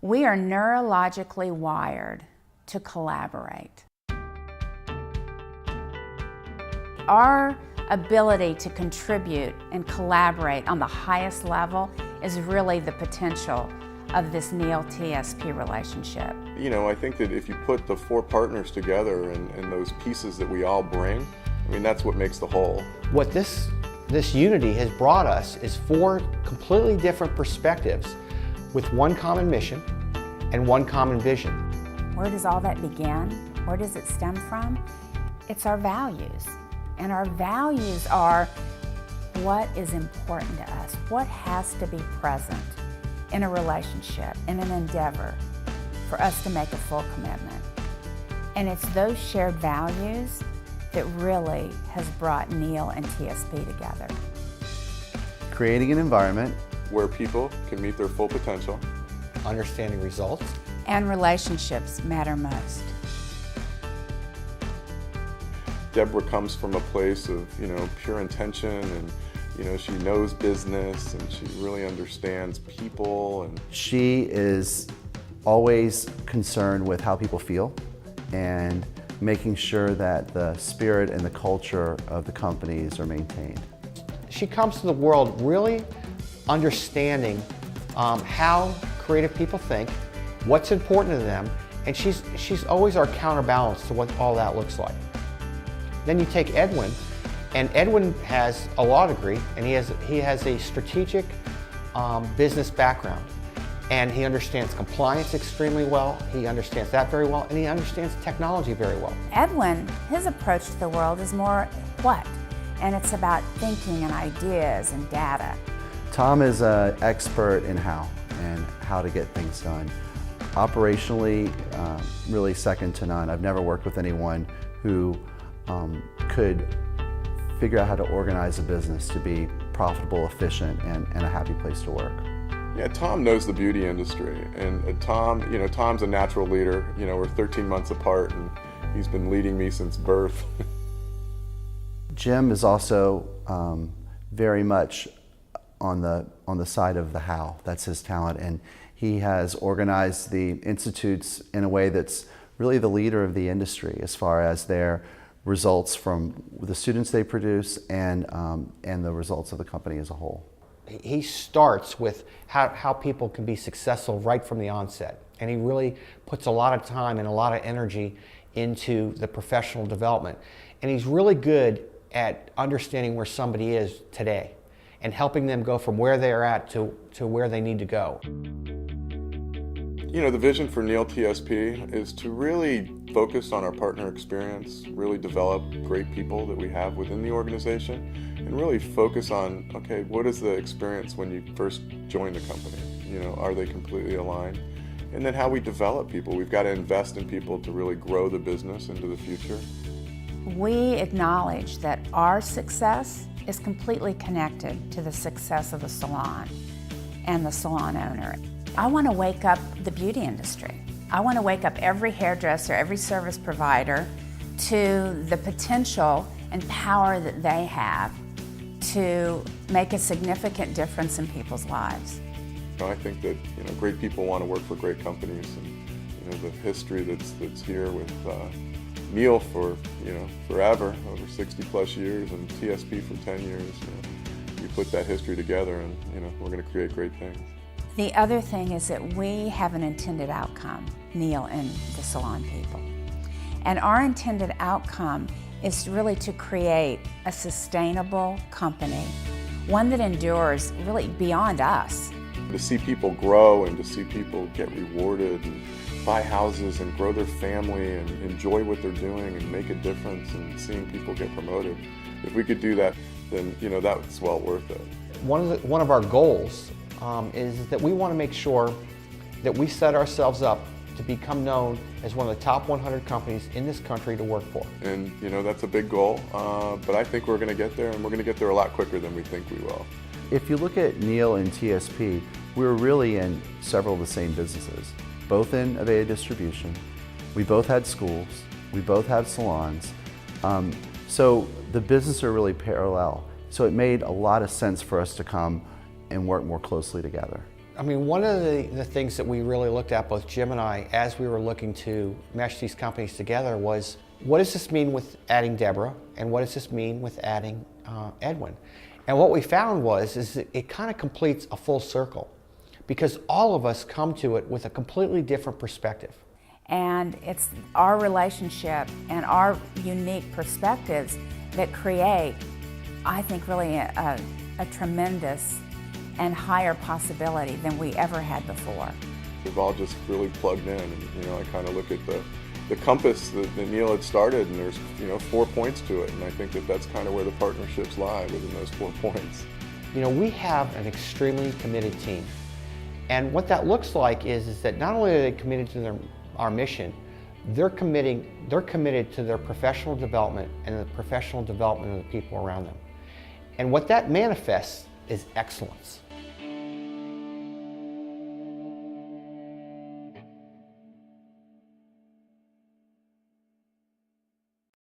We are neurologically wired to collaborate. Our ability to contribute and collaborate on the highest level is really the potential of this N-TSP relationship. You know, I think that if you put the four partners together and those pieces that we all bring, I mean, that's what makes the whole. What this unity has brought us is four completely different perspectives with one common mission and one common vision. Where does all that begin? Where does it stem from? It's our values. And our values are what is important to us, what has to be present in a relationship, in an endeavor, for us to make a full commitment. And it's those shared values that really has brought Neil and TSP together. Creating an environment where people can meet their full potential. Understanding results. And relationships matter most. Deborah comes from a place of, pure intention, and, she knows business and she really understands people. And she is always concerned with how people feel and making sure that the spirit and the culture of the companies are maintained. She comes to the world really understanding how creative people think, what's important to them, and she's always our counterbalance to what all that looks like. Then you take Edwin, and Edwin has a law degree, and he has a strategic business background, and he understands compliance extremely well, he understands that very well, and he understands technology very well. Edwin, his approach to the world is more what? And it's about thinking and ideas and data. Tom is an expert in how to get things done. Operationally, really second to none. I've never worked with anyone who could figure out how to organize a business to be profitable, efficient, and a happy place to work. Yeah, Tom knows the beauty industry, and Tom's a natural leader. We're 13 months apart, and he's been leading me since birth. Jim is also very much on the side of the how. That's his talent, and he has organized the institutes in a way that's really the leader of the industry as far as their results from the students they produce and the results of the company as a whole. He starts with how people can be successful right from the onset, and he really puts a lot of time and a lot of energy into the professional development, and he's really good at understanding where somebody is today and helping them go from where they're at to where they need to go. The vision for N-TSP is to really focus on our partner experience, really develop great people that we have within the organization, and really focus on, okay, what is the experience when you first join the company? Are they completely aligned? And then how we develop people. We've got to invest in people to really grow the business into the future. We acknowledge that our success is completely connected to the success of the salon and the salon owner. I want to wake up the beauty industry. I want to wake up every hairdresser, every service provider to the potential and power that they have to make a significant difference in people's lives. I think that great people want to work for great companies, and the history that's here with Neil for forever, over 60+ years, and TSP for 10 years. You put that history together, and we're going to create great things. The other thing is that we have an intended outcome, Neil and the salon people. And our intended outcome is really to create a sustainable company, one that endures really beyond us. To see people grow and to see people get rewarded and buy houses and grow their family and enjoy what they're doing and make a difference, and seeing people get promoted. If we could do that, then that's well worth it. One of our goals is that we want to make sure that we set ourselves up to become known as one of the top 100 companies in this country to work for. And that's a big goal, but I think we're going to get there, and we're going to get there a lot quicker than we think we will. If you look at Neil and TSP, we're really in several of the same businesses, both in Aveda distribution. We both had schools, we both have salons, so the businesses are really parallel. So it made a lot of sense for us to come and work more closely together. I mean, one of the things that we really looked at, both Jim and I, as we were looking to mesh these companies together was, what does this mean with adding Deborah, and what does this mean with adding Edwin? And what we found is that it kind of completes a full circle, because all of us come to it with a completely different perspective. And it's our relationship and our unique perspectives that create, I think, really a tremendous and higher possibility than we ever had before. We've all just really plugged in, and I kind of look at the compass that Neil had started, and there's 4 points to it, and I think that's kind of where the partnerships lie, within those 4 points. We have an extremely committed team, and what that looks like is that not only are they committed to our mission, they're committed to their professional development and the professional development of the people around them. And what that manifests is excellence.